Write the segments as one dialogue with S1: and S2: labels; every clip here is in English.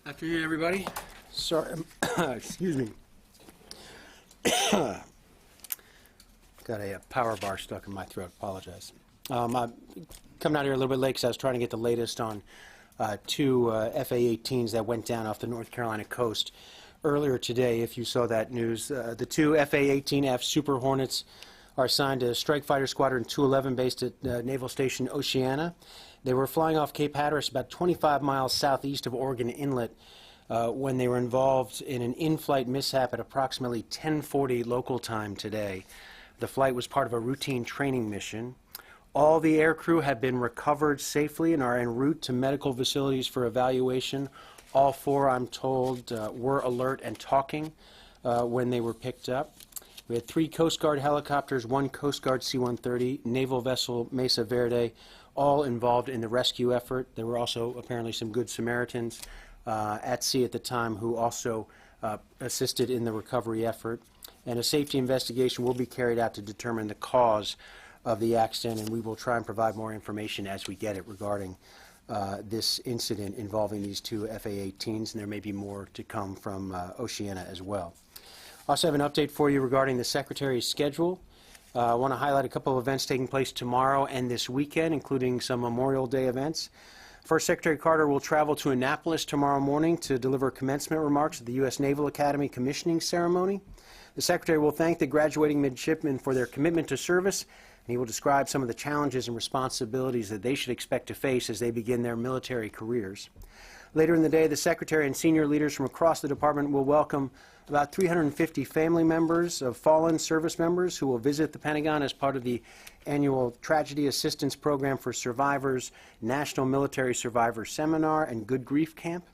S1: Afternoon, everybody. Sorry, excuse me. Got a power bar stuck in my throat. Apologize. I'm coming out here a little bit late because I was trying to get the latest on two FA-18s that went down off the North Carolina coast earlier today. If you saw that news, the two FA-18F Super Hornets are assigned to Strike Fighter Squadron 211 based at Naval Station Oceana. They were flying off Cape Hatteras about 25 miles southeast of Oregon Inlet when they were involved in an in-flight mishap at approximately 10:40 local time today. The flight was part of a routine training mission. All the aircrew have been recovered safely and are en route to medical facilities for evaluation. All four, I'm told, were alert and talking when they were picked up. We had 3 Coast Guard helicopters, 1 Coast Guard C-130, naval vessel Mesa Verde, all involved in the rescue effort. There were also apparently some good Samaritans at sea at the time who also assisted in the recovery effort. And a safety investigation will be carried out to determine the cause of the accident, and we will try and provide more information as we get it regarding this incident involving these two FA-18s, and there may be more to come from Oceana as well. I also have an update for you regarding the Secretary's schedule. I want to highlight a couple of events taking place tomorrow and this weekend, including some Memorial Day events. First, Secretary Carter will travel to Annapolis tomorrow morning to deliver commencement remarks at the U.S. Naval Academy commissioning ceremony. The Secretary will thank the graduating midshipmen for their commitment to service, and he will describe some of the challenges and responsibilities that they should expect to face as they begin their military careers. Later in the day, the Secretary and senior leaders from across the Department will welcome about 350 family members of fallen service members who will visit the Pentagon as part of the annual Tragedy Assistance Program for Survivors, National Military Survivor Seminar, and Good Grief Camp.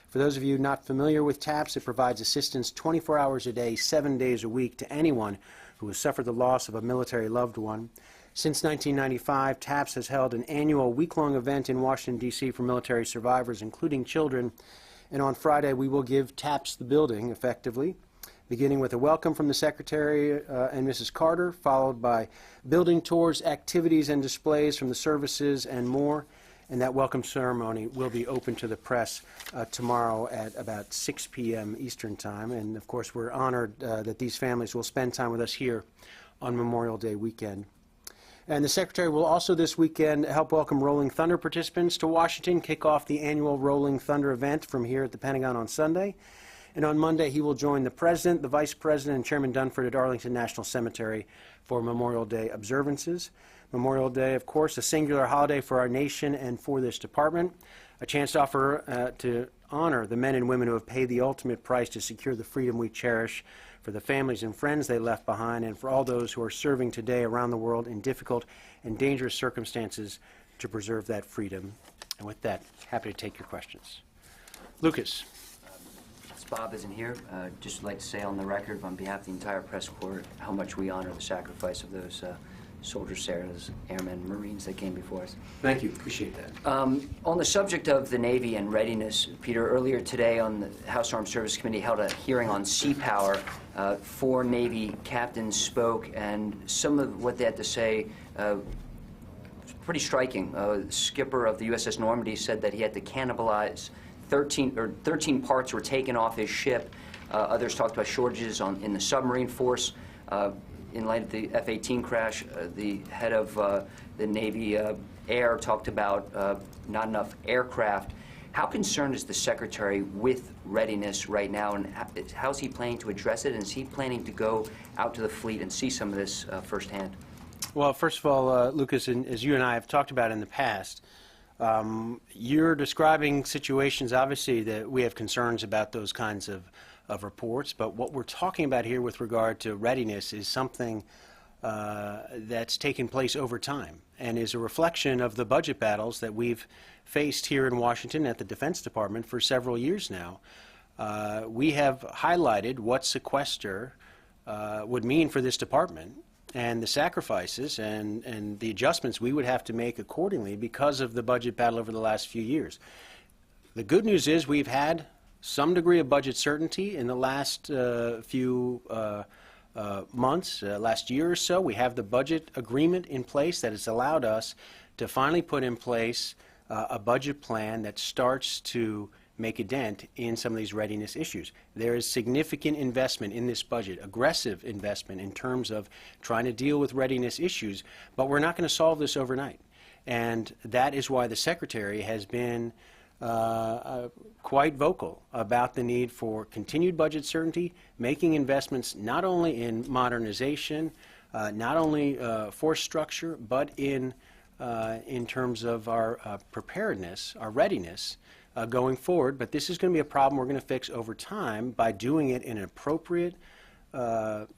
S1: For those of you not familiar with TAPS, it provides assistance 24 hours a day, 7 days a week to anyone who has suffered the loss of a military loved one. Since 1995, TAPS has held an annual week-long event in Washington, D.C. for military survivors, including children. And on Friday, we will give TAPS the building, effectively, beginning with a welcome from the Secretary and Mrs. Carter, followed by building tours, activities and displays from the services, and more. And that welcome ceremony will be open to the press tomorrow at about 6 p.m. Eastern Time. And, of course, we're honored that these families will spend time with us here on Memorial Day weekend. And the Secretary will also this weekend help welcome Rolling Thunder participants to Washington, kick off the annual Rolling Thunder event from here at the Pentagon on Sunday. And on Monday, he will join the President, the Vice President, and Chairman Dunford at Arlington National Cemetery for Memorial Day observances. Memorial Day, of course, a singular holiday for our nation and for this department, a chance to offer to honor the men and women who have paid the ultimate price to secure the freedom we cherish, for the families and friends they left behind, and for all those who are serving today around the world in difficult and dangerous circumstances to preserve that freedom. And with that, happy to take your questions. Lucas.
S2: Bob isn't here. Just like to say on the record, on behalf of the entire press corps, how much we honor the sacrifice of those soldiers, sailors, airmen, Marines that came before us.
S1: Thank you. Appreciate that.
S2: On the subject of the Navy and readiness, Peter, earlier today on the House Armed Services Committee held a hearing on sea power. 4 Navy captains spoke, and some of what they had to say was pretty striking. The skipper of the USS Normandy said that he had to cannibalize 13 parts were taken off his ship. Others talked about shortages in the submarine force. In light of the F-18 crash, the head of the Navy Air talked about not enough aircraft. How concerned is the Secretary with readiness right now, and how is he planning to address it, and is he planning to go out to the fleet and see some of this firsthand? Well,
S1: first of all, Lucas, as you and I have talked about in the past, you're describing situations, obviously, that we have concerns about those kinds of reports, but what we're talking about here with regard to readiness is something that's taken place over time and is a reflection of the budget battles that we've faced here in Washington at the Defense Department for several years now. We have highlighted what sequester would mean for this department and the sacrifices and the adjustments we would have to make accordingly because of the budget battle over the last few years. The good news is we've had some degree of budget certainty in the last few months, last year or so. We have the budget agreement in place that has allowed us to finally put in place a budget plan that starts to make a dent in some of these readiness issues. There is significant investment in this budget, aggressive investment in terms of trying to deal with readiness issues, but we're not going to solve this overnight. And that is why the Secretary has been quite vocal about the need for continued budget certainty, making investments not only in modernization, not only force structure, but in terms of our preparedness, our readiness going forward. But this is going to be a problem we're going to fix over time by doing it in an appropriate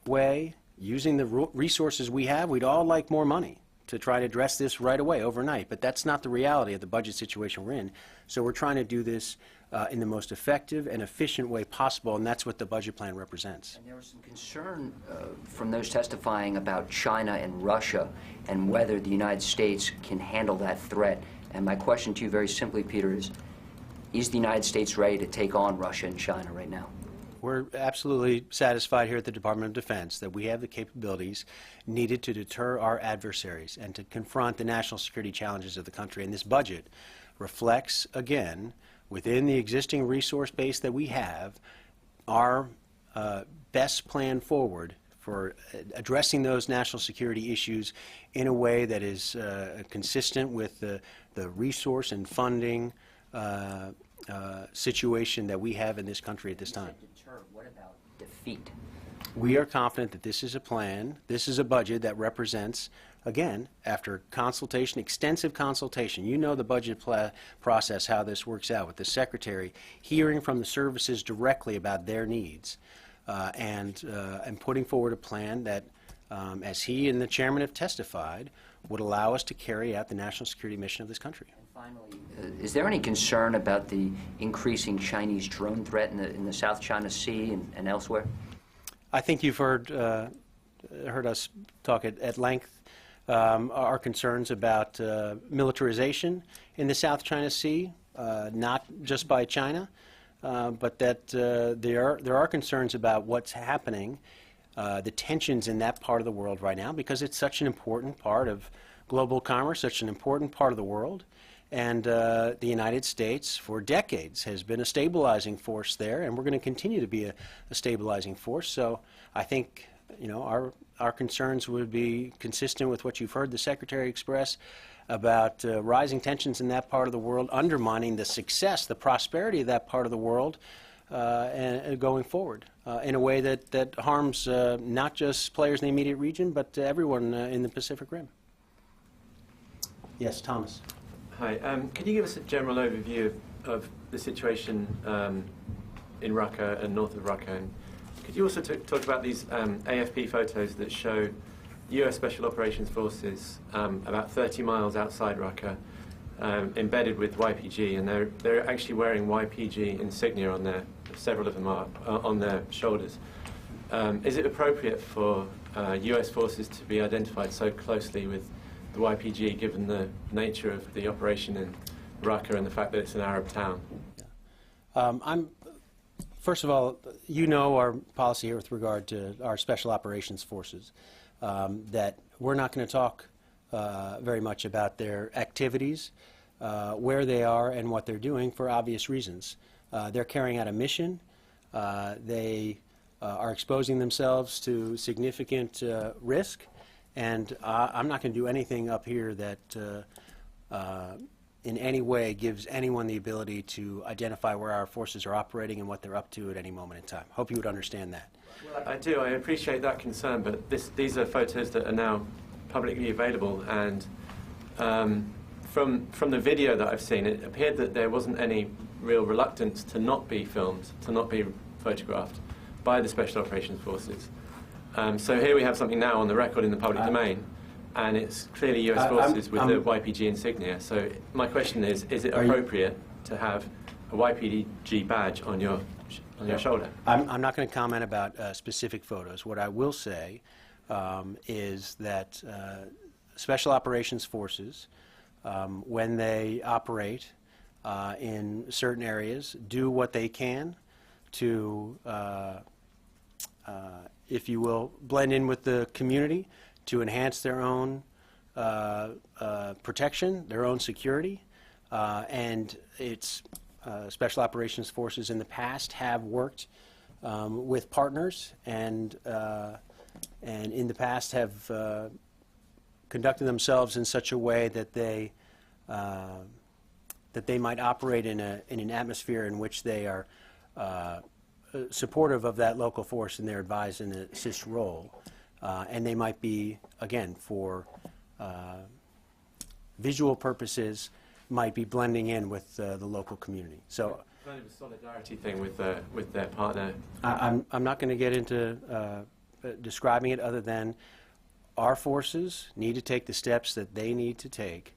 S1: way, using the resources we have. We'd all like more money to try to address this right away, overnight, but that's not the reality of the budget situation we're in. So we're trying to do this in the most effective and efficient way possible, and that's what the budget plan represents.
S2: And there was some concern from those testifying about China and Russia and whether the United States can handle that threat. And my question to you very simply, Peter, is the United States ready to take on Russia and China right now?
S1: We're absolutely satisfied here at the Department of Defense that we have the capabilities needed to deter our adversaries and to confront the national security challenges of the country. And this budget reflects, again, within the existing resource base that we have, our best plan forward for addressing those national security issues in a way that is consistent with the resource and funding situation that we have in this country at this time.
S2: Deter. What about defeat?
S1: We are confident that this is a plan, this is a budget that represents, again, after consultation, extensive consultation. You know the budget process, how this works out with the Secretary hearing from the services directly about their needs and putting forward a plan that, as he and the Chairman have testified, would allow us to carry out the national security mission of this country.
S2: Finally, is there any concern about the increasing Chinese drone threat in the South China Sea and elsewhere?
S1: I think you've heard us talk at length our concerns about militarization in the South China Sea, not just by China, but that there are concerns about what's happening, the tensions in that part of the world right now, because it's such an important part of global commerce, such an important part of the world. And the United States, for decades, has been a stabilizing force there, and we're going to continue to be a stabilizing force. So I think, you know, our concerns would be consistent with what you've heard the Secretary express about rising tensions in that part of the world, undermining the success, the prosperity of that part of the world, and going forward in a way that harms not just players in the immediate region, but everyone in the Pacific Rim. Yes, Thomas.
S3: Hi. Could you give us a general overview of the situation in Raqqa and north of Raqqa? And could you also talk about these AFP photos that show U.S. Special Operations Forces about 30 miles outside Raqqa, embedded with YPG, and they're actually wearing YPG insignia on their, several of them are, on their shoulders. Is it appropriate for U.S. forces to be identified so closely with the YPG, given the nature of the operation in Raqqa and the fact that it's an Arab town?
S1: Yeah. First of all, you know our policy here with regard to our Special Operations Forces, that we're not going to talk very much about their activities, where they are and what they're doing for obvious reasons. They're carrying out a mission. They are exposing themselves to significant risk. And I'm not going to do anything up here that in any way gives anyone the ability to identify where our forces are operating and what they're up to at any moment in time. Hope you would understand that.
S3: Well, I do. I appreciate that concern, but these are photos that are now publicly available, and from the video that I've seen, it appeared that there wasn't any real reluctance to not be filmed, to not be photographed by the Special Operations Forces. So here we have something now on the record in the public domain, and it's clearly U.S. forces with the YPG insignia. So my question is it appropriate to have a YPG badge on your shoulder?
S1: I'm not going to comment about specific photos. What I will say is that Special Operations Forces, when they operate in certain areas, do what they can to if you will, blend in with the community to enhance their own protection, their own security. And it's Special Operations Forces in the past have worked with partners and in the past have conducted themselves in such a way that they might operate in an atmosphere in which they are supportive of that local force in their advise and assist role. And they might be, again, for visual purposes, might be blending in with the local community. So,
S3: kind of a solidarity thing with their partner.
S1: I'm not going to get into describing it other than our forces need to take the steps that they need to take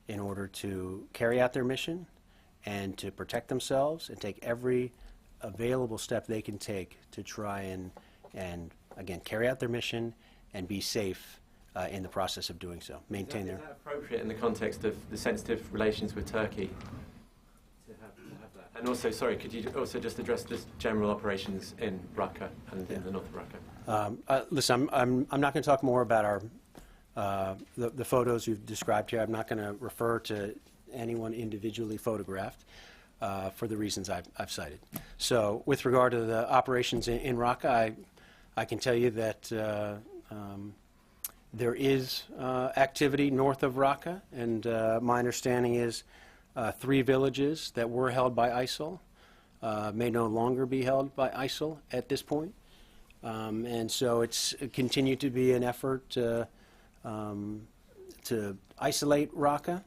S1: in order to carry out their mission and to protect themselves and take every available step they can take to try and again, carry out their mission and be safe in the process of doing so. Maintain
S3: Is that appropriate in the context of the sensitive relations with Turkey to have that? And also, sorry, could you also just address the general operations in Raqqa and in the north of Raqqa?
S1: Listen, I'm not going to talk more about our the photos you've described here. I'm not going to refer to anyone individually photographed for the reasons I've cited. So with regard to the operations in Raqqa, I can tell you that there is activity north of Raqqa, and my understanding is 3 villages that were held by ISIL may no longer be held by ISIL at this point. And so it's continued to be an effort to isolate Raqqa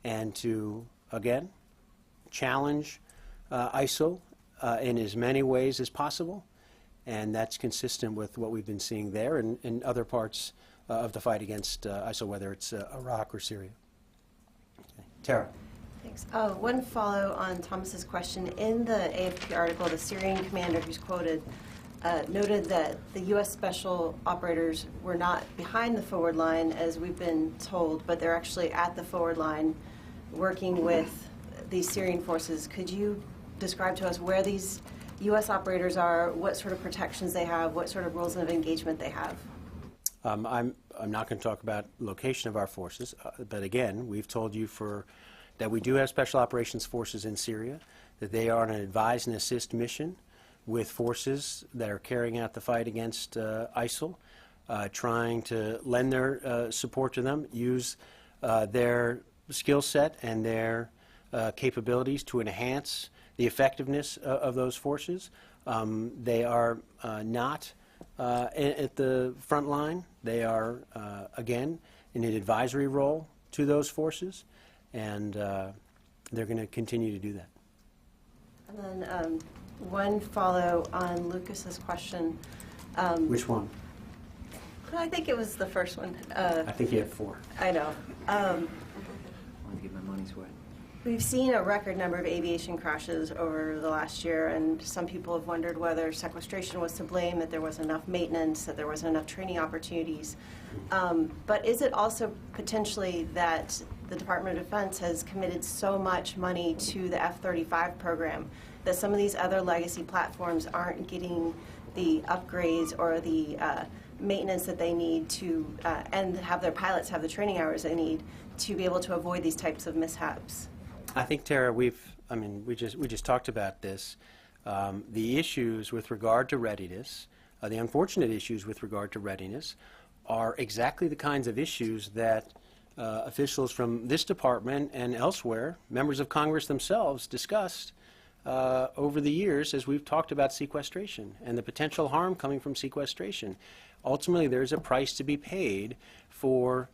S1: and to, again, challenge ISIL in as many ways as possible. And that's consistent with what we've been seeing there and in other parts of the fight against ISIL, whether it's Iraq or Syria. Okay. Tara.
S4: Thanks. One follow on Thomas's question. In the AFP article, the Syrian commander who's quoted noted that the U.S. special operators were not behind the forward line, as we've been told, but they're actually at the forward line working with these Syrian forces. Could you describe to us where these U.S. operators are, what sort of protections they have, what sort of rules of engagement they have?
S1: I'm not going to talk about location of our forces, but again, we've told you that we do have special operations forces in Syria, that they are on an advise and assist mission with forces that are carrying out the fight against ISIL, trying to lend their support to them, use their skill set and their capabilities to enhance the effectiveness of those forces. They are not at the front line. They are, again, in an advisory role to those forces, and they're going to continue to do that.
S4: And then one follow on Lucas's question.
S1: Which one?
S4: I think it was the first one.
S1: I think you had 4.
S4: I know.
S2: I want to get my money's worth.
S4: We've seen a record number of aviation crashes over the last year, and some people have wondered whether sequestration was to blame, that there wasn't enough maintenance, that there wasn't enough training opportunities. But is it also potentially that the Department of Defense has committed so much money to the F-35 program that some of these other legacy platforms aren't getting the upgrades or the maintenance that they need to, and have their pilots have the training hours they need to be able to avoid these types of mishaps?
S1: I think, Tara, we just talked about this. The issues with regard to readiness, the unfortunate issues with regard to readiness, are exactly the kinds of issues that officials from this department and elsewhere, members of Congress themselves, discussed over the years as we've talked about sequestration and the potential harm coming from sequestration. Ultimately, there's a price to be paid for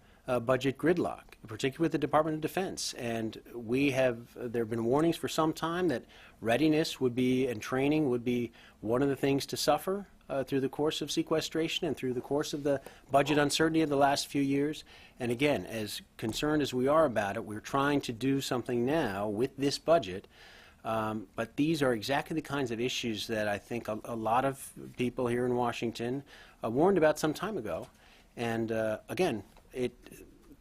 S1: budget gridlock, particularly with the Department of Defense. And there have been warnings for some time that readiness would be, and training would be, one of the things to suffer through the course of sequestration and through the course of the budget uncertainty of the last few years. And again, as concerned as we are about it, we're trying to do something now with this budget. But these are exactly the kinds of issues that I think a lot of people here in Washington warned about some time ago. And again,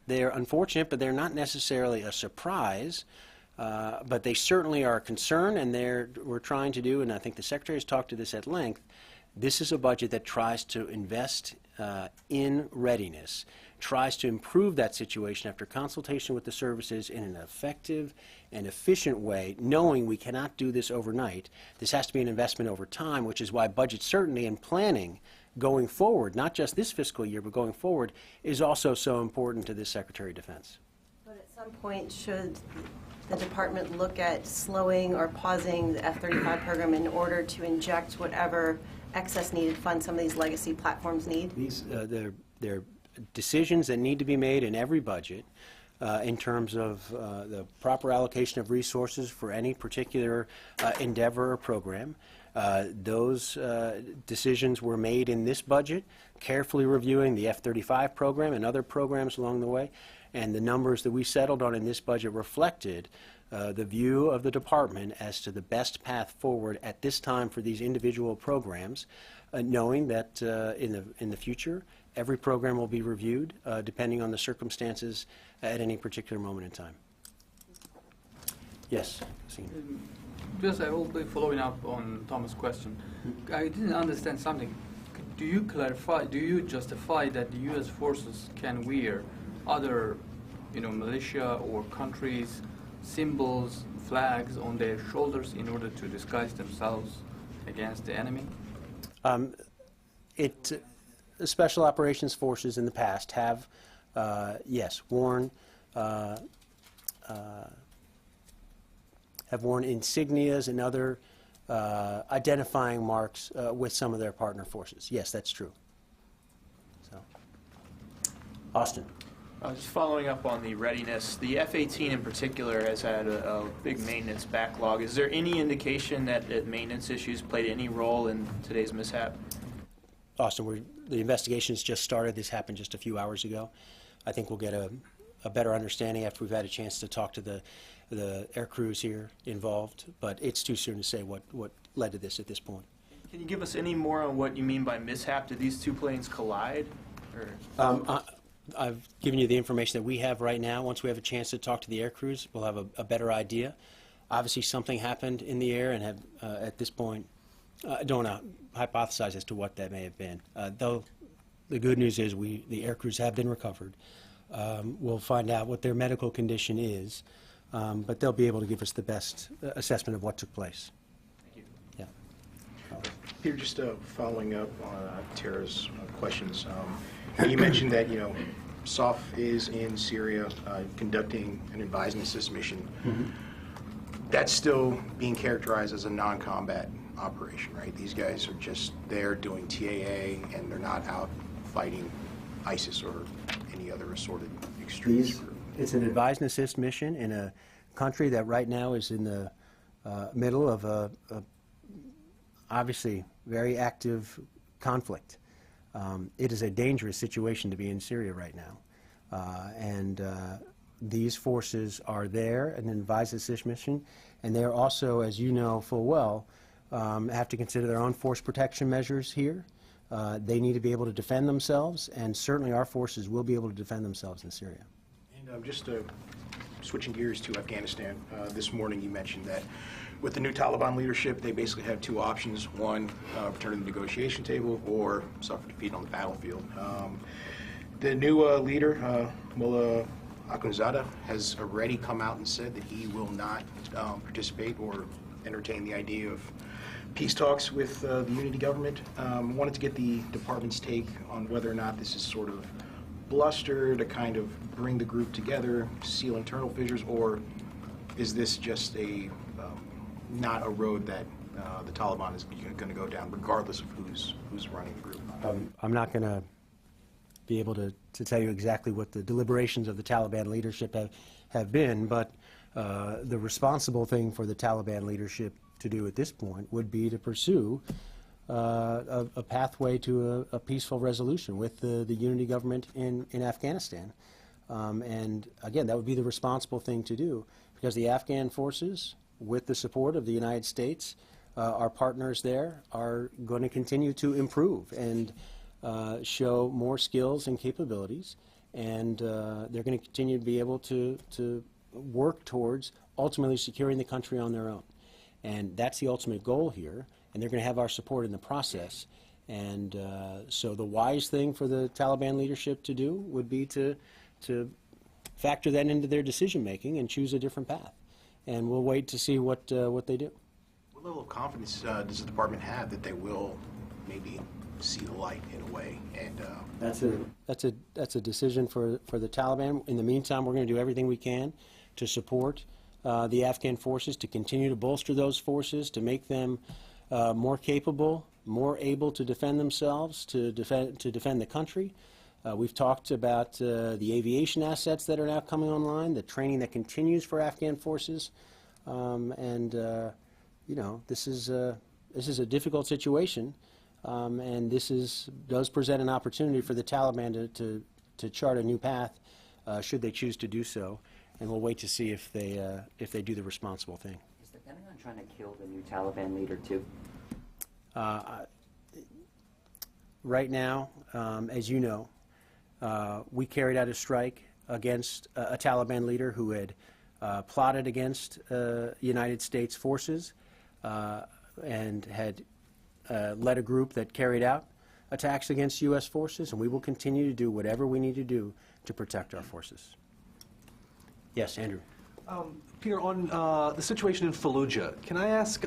S1: they're unfortunate, but they're not necessarily a surprise. But they certainly are a concern, and we're trying to do, and I think the Secretary has talked to this at length, This is a budget that tries to invest in readiness, tries to improve that situation after consultation with the services in an effective and efficient way, knowing we cannot do this overnight. This has to be an investment over time, which is why budget certainty and planning going forward, not just this fiscal year, but going forward, is also so important to this Secretary of Defense.
S4: But at some point, should the department look at slowing or pausing the F-35 program in order to inject whatever excess needed funds some of these legacy platforms need?
S1: They're decisions that need to be made in every budget in terms of the proper allocation of resources for any particular endeavor or program. Those decisions were made in this budget, carefully reviewing the F-35 program and other programs along the way, and the numbers that we settled on in this budget reflected the view of the department as to the best path forward at this time for these individual programs, knowing that in the future every program will be reviewed depending on the circumstances at any particular moment in time. Yes, Christine.
S5: Just I will be following up on Thomas' question. I didn't understand something. Do you clarify, do you justify that the U.S. forces can wear other, militia or countries' symbols, flags on their shoulders in order to disguise themselves against the enemy?
S1: Special operations forces in the past have, yes, worn insignias and other identifying marks with some of their partner forces. Yes, that's true. So, Austin.
S6: Just following up on the readiness, the F-18 in particular has had a big maintenance backlog. Is there any indication that maintenance issues played any role in today's mishap?
S1: Austin, the investigation's just started. This happened just a few hours ago. I think we'll get a better understanding after we've had a chance to talk to the air crews here involved, but it's too soon to say what led to this at this point.
S6: Can you give us any more on what you mean by mishap? Did these two planes collide? Or?
S1: I've given you the information that we have right now. Once we have a chance to talk to the air crews, we'll have a better idea. Obviously, something happened in the air, and have at this point, I don't want to hypothesize as to what that may have been. Though the good news is the air crews have been recovered. We'll find out what their medical condition is, but they'll be able to give us the best assessment of what took place.
S6: Thank you.
S1: Yeah.
S7: Peter, just following up on Tara's questions. You mentioned that SOF is in Syria conducting an advise and assist mission.
S1: Mm-hmm.
S7: That's still being characterized as a non-combat operation, right? These guys are just there doing TAA, and they're not out fighting ISIS or any other assorted extremist group.
S1: It's an advise and assist mission in a country that right now is in the middle of a obviously very active conflict. It is a dangerous situation to be in Syria right now. And these forces are there, an advise and assist mission, and they are also, as you know full well, have to consider their own force protection measures here. They need to be able to defend themselves, and certainly our forces will be able to defend themselves in Syria.
S7: And just switching gears to Afghanistan, this morning you mentioned that with the new Taliban leadership, they basically have two options. One, return to the negotiation table, or suffer defeat on the battlefield. The new leader, Mullah Akhundzada, has already come out and said that he will not participate or entertain the idea of peace talks with the unity government. Wanted to get the department's take on whether or not this is sort of bluster to kind of bring the group together, seal internal fissures, or is this just not a road that the Taliban is going to go down, regardless of who's running the group?
S1: I'm not going to be able to tell you exactly what the deliberations of the Taliban leadership have been, but the responsible thing for the Taliban leadership to do at this point would be to pursue a pathway to a peaceful resolution with the unity government in Afghanistan. And again, that would be the responsible thing to do, because the Afghan forces, with the support of the United States, our partners there, are going to continue to improve and show more skills and capabilities, and they're going to continue to be able to work towards ultimately securing the country on their own. And that's the ultimate goal here, and they're going to have our support in the process. And so the wise thing for the Taliban leadership to do would be to factor that into their decision-making and choose a different path. And we'll wait to see what they do.
S7: What level of confidence does the department have that they will maybe see the light in a way? And
S1: That's a decision for the Taliban. In the meantime, we're going to do everything we can to support the Afghan forces, to continue to bolster those forces, to make them more capable, more able to defend themselves, to defend the country. We've talked about the aviation assets that are now coming online, the training that continues for Afghan forces, you know, this is a difficult situation, and does present an opportunity for the Taliban to chart a new path, should they choose to do so. And we'll wait to see if they do the responsible thing.
S2: Is the Pentagon trying to kill the new Taliban leader too?
S1: Right now, as you know, we carried out a strike against a Taliban leader who had plotted against United States forces and had led a group that carried out attacks against U.S. forces, and we will continue to do whatever we need to do to protect our forces. Yes, Andrew.
S8: Peter, on the situation in Fallujah, can I ask,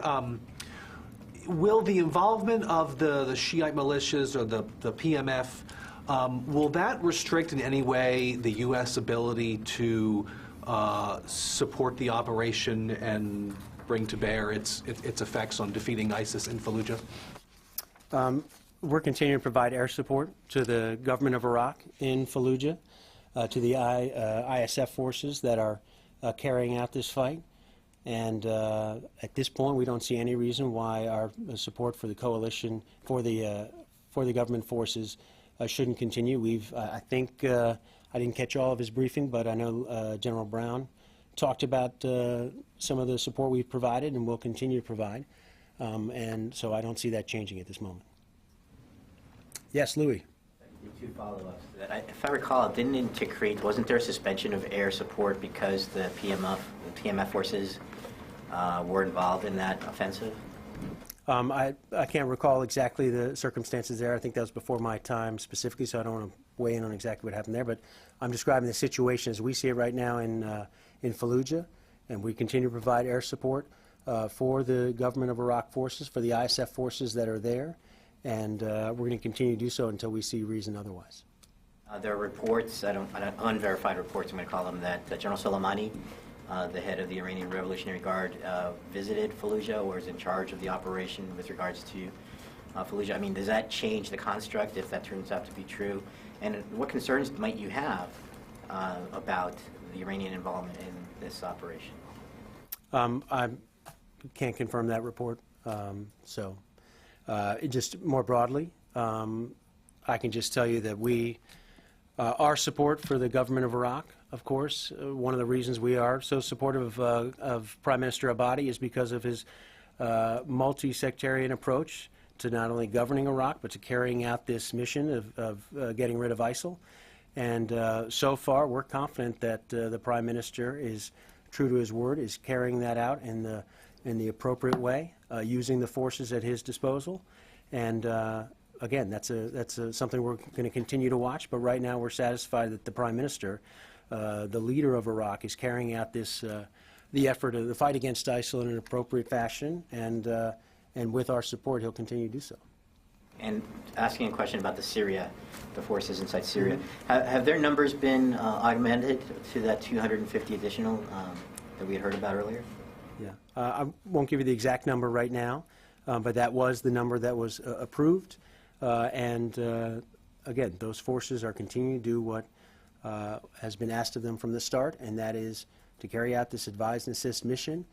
S8: will the involvement of the Shiite militias or the PMF, will that restrict in any way the U.S. ability to support the operation and bring to bear its effects on defeating ISIS in Fallujah?
S1: We're continuing to provide air support to the government of Iraq in Fallujah, to the ISF forces that are carrying out this fight. And at this point, we don't see any reason why our support for the coalition, for the government forces, shouldn't continue. I think, I didn't catch all of his briefing, but I know General Brown talked about some of the support we've provided and will continue to provide. And so I don't see that changing at this moment. Yes, Louis.
S9: Two follow-ups to that. If I recall, wasn't there a suspension of air support because the PMF forces were involved in that offensive?
S1: I can't recall exactly the circumstances there. I think that was before my time specifically, so I don't want to weigh in on exactly what happened there. But I'm describing the situation as we see it right now in Fallujah, and we continue to provide air support for the government of Iraq forces, for the ISF forces that are there, and we're going to continue to do so until we see reason otherwise.
S9: There are reports, unverified reports, I'm going to call them, that General Soleimani, the head of the Iranian Revolutionary Guard, visited Fallujah or is in charge of the operation with regards to Fallujah. I mean, does that change the construct if that turns out to be true? And what concerns might you have about the Iranian involvement in this operation?
S1: I can't confirm that report. Just more broadly, I can just tell you that our support for the government of Iraq, of course, one of the reasons we are so supportive of Prime Minister Abadi is because of his multi-sectarian approach to not only governing Iraq, but to carrying out this mission of getting rid of ISIL. And so far, we're confident that the Prime Minister is true to his word, is carrying that out in the appropriate way, using the forces at his disposal. And again, that's something we're going to continue to watch. But right now, we're satisfied that the Prime Minister, the leader of Iraq, is carrying out the effort of the fight against ISIL in an appropriate fashion, and with our support, he'll continue to do so.
S9: And asking a question about the forces inside Syria, have their numbers been augmented to that 250 additional that we had heard about earlier?
S1: Yeah, I won't give you the exact number right now, but that was the number that was approved. Again, those forces are continuing to do what has been asked of them from the start, and that is to carry out this advise and assist mission,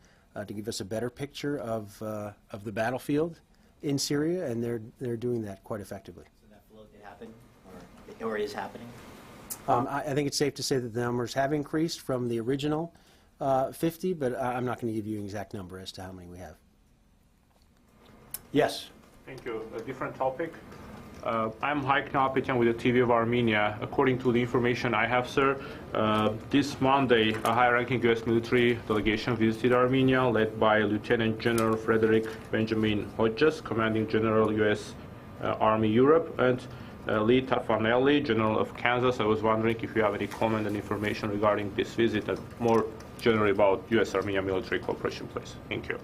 S1: to give us a better picture of the battlefield in Syria, and they're doing that quite effectively.
S9: So that flow did happen, or is happening?
S1: I think it's safe to say that the numbers have increased from the original 50, but I'm not going to give you an exact number as to how many we have. Yes.
S10: Thank you. A different topic. I'm Haik Napetian with the TV of Armenia. According to the information I have, sir, this Monday, a high-ranking U.S. military delegation visited Armenia, led by Lieutenant General Frederick Benjamin Hodges, commanding General U.S. Army Europe, and Lee Taffanelli, General of Kansas. I was wondering if you have any comment and information regarding this visit and more generally about U.S.-Armenia military cooperation, please. Thank you.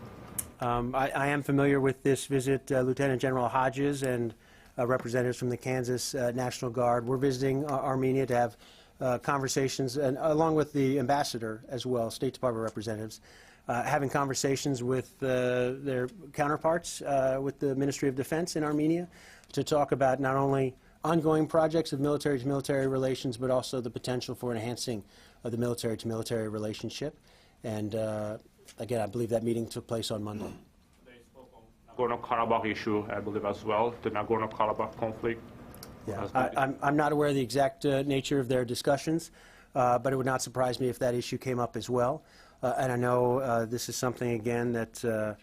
S1: I am familiar with this visit. Lieutenant General Hodges and representatives from the Kansas National Guard were visiting Armenia to have conversations, and along with the ambassador as well, State Department representatives, having conversations with their counterparts with the Ministry of Defense in Armenia to talk about not only ongoing projects of military-to-military relations, but also the potential for enhancing the military-to-military relationship. And again, I believe that meeting took place on Monday.
S10: They spoke on Nagorno-Karabakh issue, I believe, as well, the Nagorno-Karabakh conflict.
S1: Yeah, I'm not aware of the exact nature of their discussions, but it would not surprise me if that issue came up as well. And I know this is something, again, that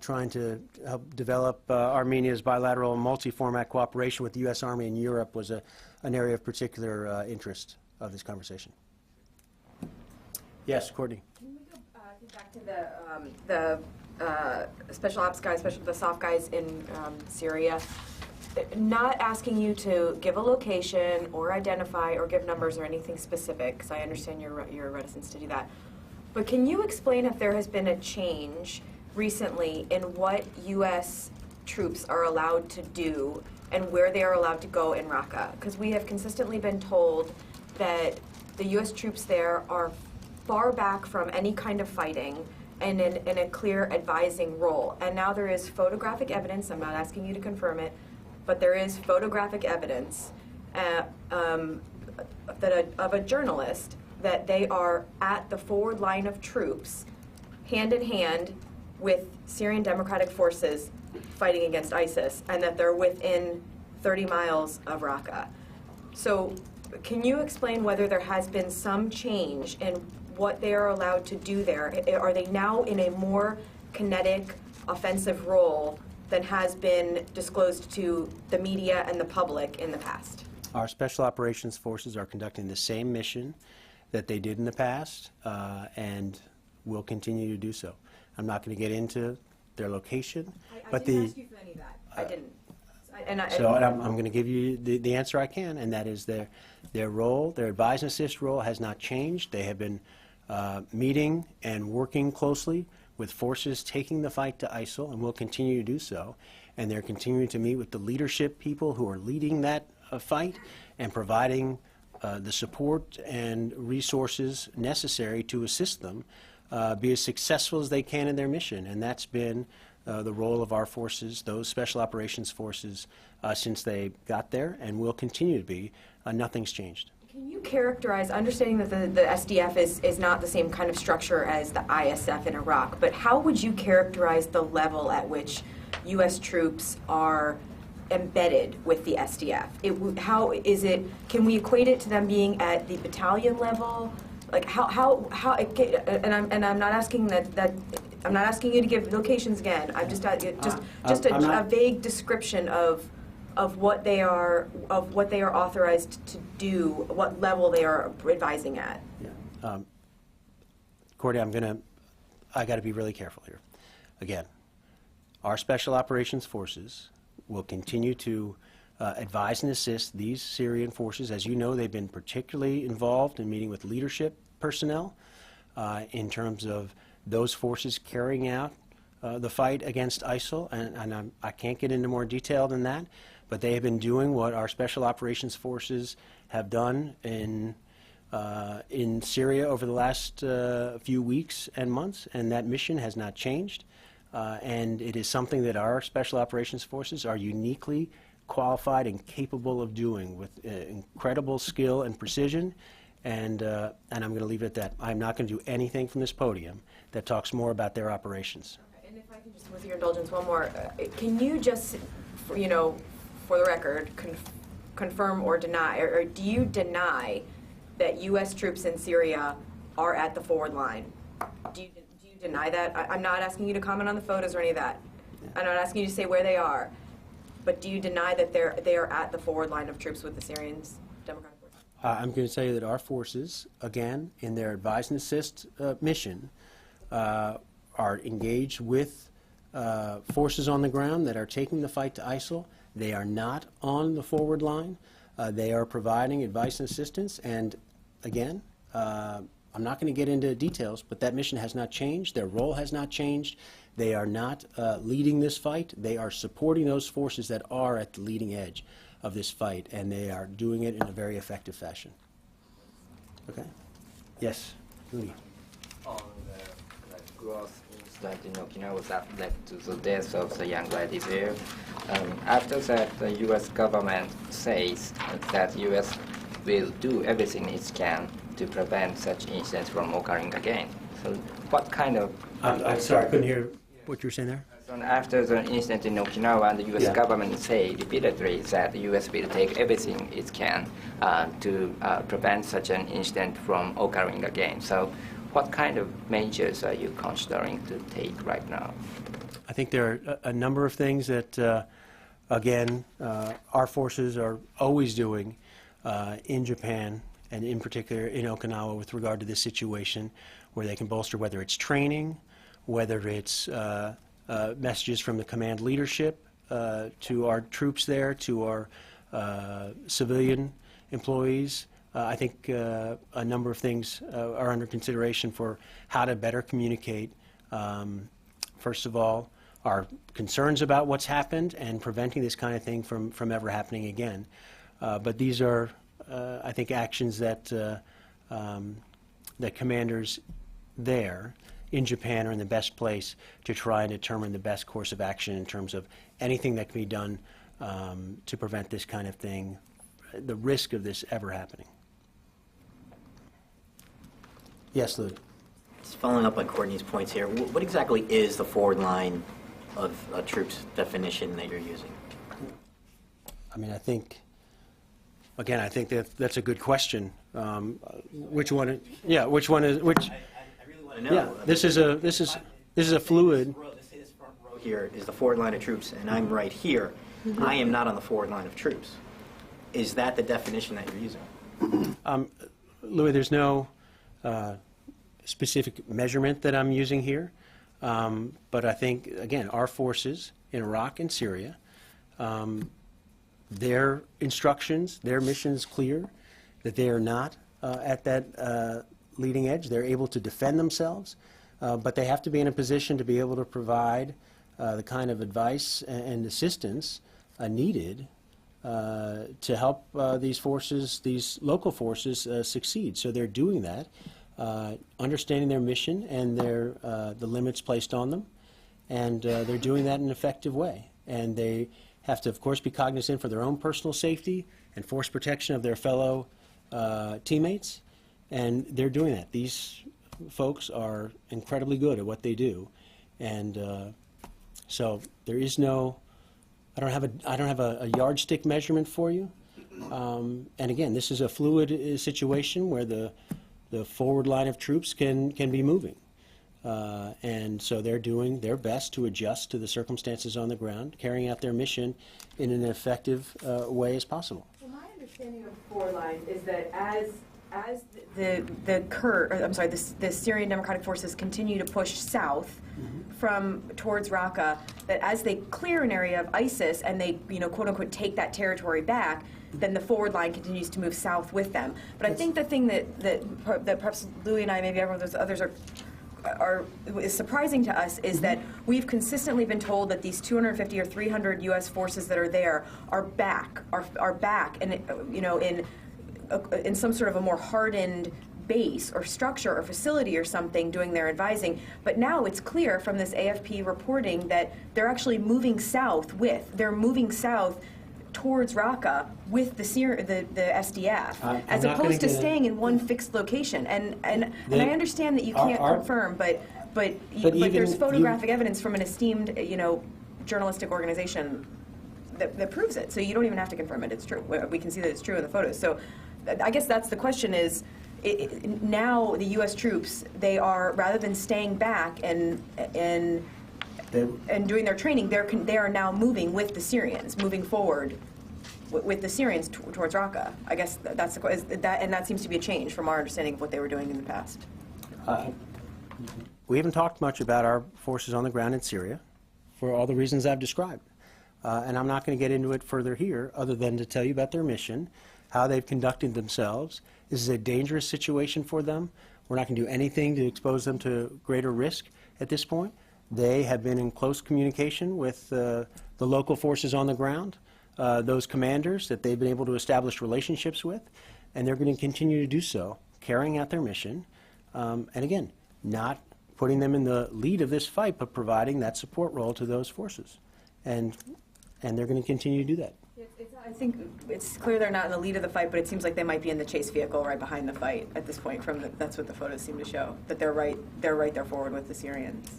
S1: trying to help develop Armenia's bilateral and multi-format cooperation with the U.S. Army in Europe was an area of particular interest of this conversation. Yes, Courtney.
S11: Can we go back to the special ops guys, especially the soft guys in Syria? Not asking you to give a location or identify or give numbers or anything specific, because I understand your reticence to do that. But can you explain if there has been a change recently in what U.S. troops are allowed to do and where they are allowed to go in Raqqa? Because we have consistently been told that the U.S. troops there are far back from any kind of fighting and in a clear advising role. And now there is photographic evidence, I'm not asking you to confirm it, but there is photographic evidence of a journalist that they are at the forward line of troops, hand in hand with Syrian Democratic Forces fighting against ISIS, and that they're within 30 miles of Raqqa. So can you explain whether there has been some change in what they are allowed to do there? Are they now in a more kinetic, offensive role than has been disclosed to the media and the public in the past?
S1: Our Special Operations Forces are conducting the same mission that they did in the past and will continue to do so. I'm not going to get into their location,
S11: I didn't ask you for any of that. I didn't.
S1: I'm going to give you the answer I can, and that is their role, their advise and assist role has not changed. They have been meeting and working closely with forces taking the fight to ISIL, and will continue to do so. And they're continuing to meet with the leadership people who are leading that fight and providing the support and resources necessary to assist them be as successful as they can in their mission. And that's been the role of our forces, those Special Operations Forces, since they got there, and will continue to be. Nothing's changed.
S11: Can you characterize, understanding that the SDF is not the same kind of structure as the ISF in Iraq, but how would you characterize the level at which U.S. troops are embedded with the SDF? How is it, can we equate it to them being at the battalion level? Like and I'm not asking I'm not asking you to give locations again. I'm just a vague description of what they are authorized to do, what level they are advising at.
S1: Yeah. Cordy, I got to be really careful here. Again, our Special Operations Forces will continue to advise and assist these Syrian forces. As you know, they've been particularly involved in meeting with leadership personnel in terms of those forces carrying out the fight against ISIL, and I can't get into more detail than that, but they have been doing what our Special Operations Forces have done in Syria over the last few weeks and months, and that mission has not changed. And it is something that our Special Operations Forces are uniquely qualified and capable of doing with incredible skill and precision. And I'm going to leave it at that. I'm not going to do anything from this podium that talks more about their operations.
S11: Okay. And if I can just, with your indulgence, one more. Can you just, for the record, confirm or deny, or do you deny that U.S. troops in Syria are at the forward line? Do you deny that? I'm not asking you to comment on the photos or any of that. I'm not asking you to say where they are. But do you deny that they are at the forward line of troops with the Syrians Democratic Forces?
S1: I'm going to tell you that our forces, again, in their advise and assist mission, are engaged with forces on the ground that are taking the fight to ISIL. They are not on the forward line. They are providing advice and assistance. And again, I'm not going to get into details, but that mission has not changed. Their role has not changed. They are not leading this fight. They are supporting those forces that are at the leading edge of this fight, and they are doing it in a very effective fashion. Okay? Yes, Louis.
S12: On the gross incident in Okinawa that led to the death of the young lady there. After that, the U.S. government says that U.S. will do everything it can to prevent such incidents from occurring again. So what kind of...
S1: I'm sorry, I couldn't hear what you were saying there.
S12: And after the incident in Okinawa, the U.S. government say repeatedly that the U.S. will take everything it can to prevent such an incident from occurring again. So what kind of measures are you considering to take right now?
S1: I think there are a number of things that, again, our forces are always doing in Japan, and in particular in Okinawa with regard to this situation, where they can bolster, whether it's training, whether it's messages from the command leadership to our troops there, to our civilian employees. I think a number of things are under consideration for how to better communicate, first of all, our concerns about what's happened and preventing this kind of thing from ever happening again. But these are, I think, actions that, that commanders there in Japan are in the best place to try and determine the best course of action in terms of anything that can be done to prevent this kind of thing, the risk of this ever happening. Yes, Lou.
S9: Just following up on Courtney's points here, what exactly is the forward line of troops definition that you're using?
S1: I mean, I think, again, I think that's a good question. Which one? Yeah, which one is which?
S9: I really want to know.
S1: Yeah, this is a fluid.
S9: This front row here is the forward line of troops, and I'm right here.
S1: Mm-hmm.
S9: I am not on the forward line of troops. Is that the definition that you're using?
S1: Louis, there's no specific measurement that I'm using here, but I think, again, our forces in Iraq and Syria, their instructions, their mission is clear, that they are not at that leading edge. They're able to defend themselves, but they have to be in a position to be able to provide the kind of advice and assistance needed to help these forces, these local forces, succeed. So they're doing that, understanding their mission and the limits placed on them, and they're doing that in an effective way. And they have to, of course, be cognizant for their own personal safety and force protection of their fellow teammates, and they're doing that. These folks are incredibly good at what they do, and so there is no. I don't have a yardstick measurement for you. And again, this is a fluid situation where the forward line of troops can be moving. And so they're doing their best to adjust to the circumstances on the ground, carrying out their mission in an effective way as possible.
S11: Well, my understanding of forward line is that as the Syrian Democratic Forces continue to push south towards Raqqa, that as they clear an area of ISIS and they, quote unquote, take that territory back, then the forward line continues to move south with them. But I think the thing that perhaps Louis and I, maybe everyone of those others is surprising to us is that we've consistently been told that these 250 or 300 U.S. forces that are there are back, and in some sort of a more hardened base or structure or facility or something doing their advising. But now it's clear from this AFP reporting that they're actually moving south towards Raqqa with the SDF, as opposed to staying in one fixed location. And I understand that you can't confirm, but there's photographic evidence from an esteemed journalistic organization that proves it. So you don't even have to confirm it. It's true. We can see that it's true in the photos. So I guess that's the question is, now the U.S. troops, they are, rather than staying back and doing their training, they are now moving with the Syrians, moving forward with the Syrians towards Raqqa. I guess that's and that seems to be a change from our understanding of what they were doing in the past.
S1: We haven't talked much about our forces on the ground in Syria. for all the reasons I've described. And I'm not going to get into it further here other than to tell you about their mission, how they've conducted themselves. This is a dangerous situation for them. We're not going to do anything to expose them to greater risk at this point. They have been in close communication with the local forces on the ground, those commanders that they've been able to establish relationships with, and they're going to continue to do so, carrying out their mission, and again, not putting them in the lead of this fight, but providing that support role to those forces. And they're going to continue to do that.
S11: I think it's clear they're not in the lead of the fight, but it seems like they might be in the chase vehicle right behind the fight at this point. That's what the photos seem to show, that they're right there forward with the Syrians.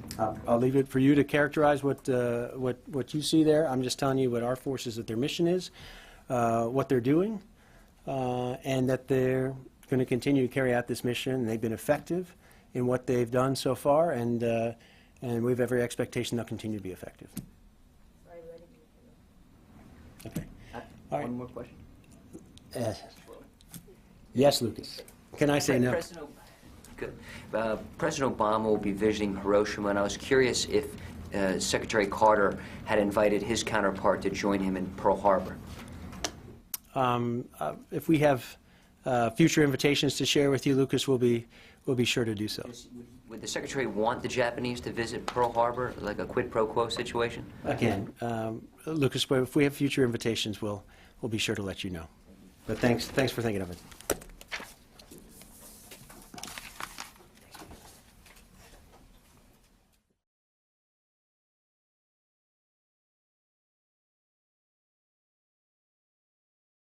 S1: I'll leave it for you to characterize what you see there. I'm just telling you what our forces, that their mission is, what they're doing, and that they're going to continue to carry out this mission. They've been effective in what they've done so far, and we have every expectation they'll continue to be effective. Okay. All right.
S2: One more question.
S1: Yes, Lucas. Can I say no?
S2: President Obama will be visiting Hiroshima, and I was curious if Secretary Carter had invited his counterpart to join him in Pearl Harbor.
S1: If we have future invitations to share with you, Lucas, we'll be sure to do so.
S2: Would the Secretary want the Japanese to visit Pearl Harbor, like a quid pro quo situation?
S1: Again, Lucas, if we have future invitations, we'll be sure to let you know. But thanks for thinking of it.